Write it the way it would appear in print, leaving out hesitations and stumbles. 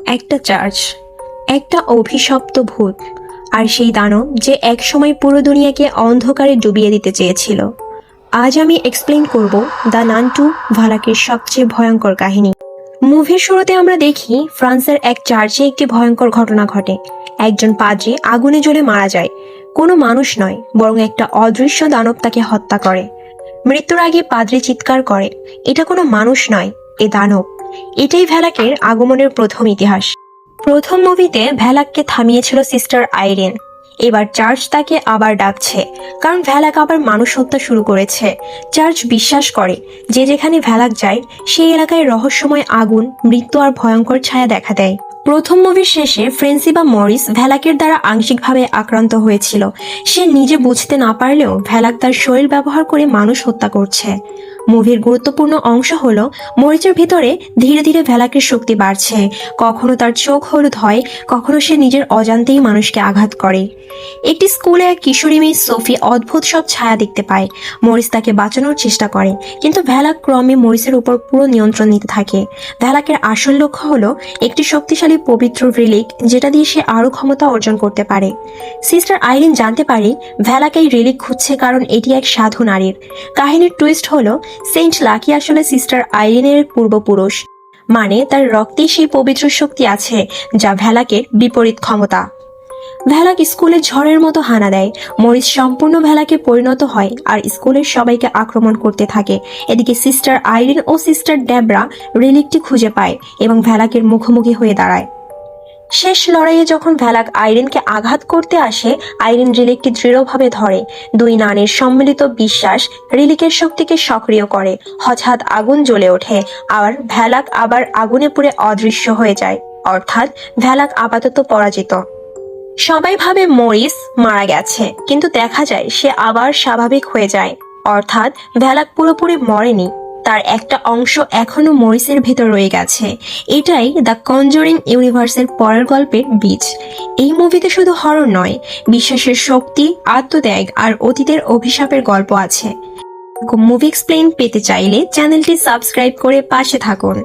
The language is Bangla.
একটা চার্চ, একটা অভিশপ্ত ভূত, আর সেই দানব যে একসময় পুরো দুনিয়াকে অন্ধকারে ডুবিয়ে দিতে চেয়েছিল। আজ আমি এক্সপ্লেইন করব দ্য নান টু ভালাকের সবচেয়ে ভয়ঙ্কর কাহিনী। মুভির শুরুতে আমরা দেখি ফ্রান্সের এক চার্চে একটি ভয়ঙ্কর ঘটনা ঘটে। একজন পাদ্রী আগুনে জ্বলে মারা যায়। কোনো মানুষ নয়, বরং একটা অদৃশ্য দানব তাকে হত্যা করে। মৃত্যুর আগে পাদ্রী চিৎকার করে, এটা কোনো মানুষ নয়, এ দানব। এটাই ভ্যালাকের আগমনের প্রথম ইতিহাস। প্রথম মুভিতে ভ্যালাককে থামিয়েছিল সিস্টার আইরিন। এবার চার্চ তাকে আবার ডাকছে, কারণ ভ্যালাক আবার মানুষ হত্যা শুরু করেছে। চার্চ বিশ্বাস করে যে যেখানে ভ্যালাক যায় সেই এলাকায় রহস্যময় আগুন, মৃত্যু আর ভয়ঙ্কর ছায়া দেখা দেয়। প্রথম মুভির শেষে ফ্রেন্সি বা মরিস ভ্যালাকের দ্বারা আংশিকভাবে আক্রান্ত হয়েছিল। সে নিজে বুঝতে না পারলেও ভ্যালাক তার শরীর ব্যবহার করে মানুষ হত্যা করছে। মুভির গুরুত্বপূর্ণ অংশ হলো মরিচের ভিতরে ধীরে ধীরে ভ্যালাকের শক্তি বাড়ছে। কখনো তার চোখ হলুদ হয়, কখনো সে নিজের অজান্তেই মানুষকে আঘাত করে। একটি স্কুলে এক কিশোরী মেয়ে সোফি অদ্ভুত সব ছায়া দেখতে পায়। মরিস তাকে বাঁচানোর চেষ্টা করে, কিন্তু ভ্যালাক ক্রমে মরিসের উপর পুরো নিয়ন্ত্রণ নিতে থাকে। ভ্যালাকের আসল লক্ষ্য হলো একটি শক্তিশালী পবিত্র রিলিক, যেটা দিয়ে সে আরো ক্ষমতা অর্জন করতে পারে। সিস্টার আইরিন জানতে পারে ভ্যালাক এই রিলিক খুঁজছে কারণ এটি এক সাধু নারীর। কাহিনীর টুইস্ট হলো সেন্ট লাকি আসলে সিস্টার আইরিনের পূর্বপুরুষ, মানে তার রক্তেই সেই পবিত্র শক্তি আছে যা ভ্যালাকের বিপরীত ক্ষমতা। ভ্যালাক স্কুলে ঝড়ের মতো হানা দেয়। মরিস সম্পূর্ণ ভ্যালাকে পরিণত হয় আর স্কুলের সবাইকে আক্রমণ করতে থাকে। এদিকে সিস্টার আইরিন ও সিস্টার ডেবরা রিলিকটি খুঁজে পায় এবং ভ্যালাকের মুখোমুখি হয়ে দাঁড়ায়। শেষ লড়াইয়ে যখন ভ্যালাক আইরিনকে আঘাত করতে আসে, আইরিন রিলিকটি দৃঢ়ভাবে ধরে। দুই নারীর সম্মিলিত বিশ্বাস রিলিকের শক্তিকে সক্রিয় করে। হঠাৎ আগুন জ্বলে ওঠে আর ভ্যালাক আবার আগুনে পুড়ে অদৃশ্য হয়ে যায়, অর্থাৎ ভ্যালাক আপাতত পরাজিত। সবাই ভাবে মরিস মারা গেছে, কিন্তু দেখা যায় সে আবার স্বাভাবিক হয়ে যায়, অর্থাৎ ভ্যালাক পুরোপুরি মরেনি। তার একটা অংশ এখনো মরিসের ভেতর রয়ে গেছে। এটাই দ্য কনজুরিং ইউনিভার্সের পরের গল্পের বীজ। এই মুভিতে শুধু হরর নয়, বিশ্বাসের শক্তি, আত্মত্যাগ আর অতীতের অভিশাপের গল্প আছে। মুভি এক্সপ্লেইন পেতে চাইলে চ্যানেলটি সাবস্ক্রাইব করে পাশে থাকুন।